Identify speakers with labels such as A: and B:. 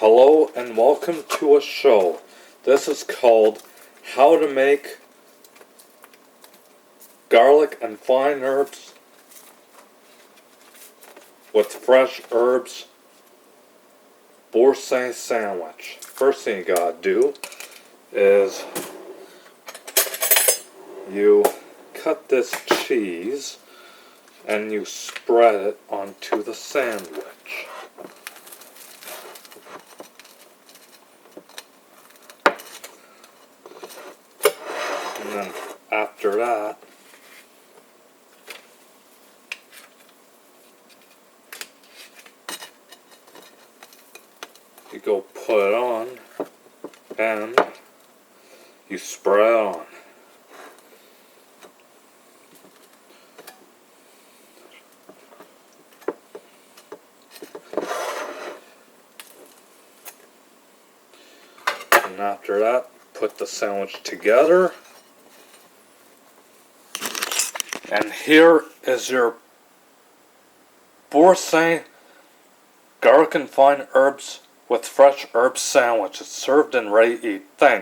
A: Hello and welcome to a show. This is called How to Make Garlic and Fine Herbs with Fresh Herbs Boursin Sandwich. First thing you gotta do is you cut this cheese and you spread it onto the sandwich. And then after that, you go put it on and you spread it on. And after that, put the sandwich together. And here is your Boursin Garlic and Fine Herbs with Fresh Herbs sandwich. It's served and ready to eat. Thank you.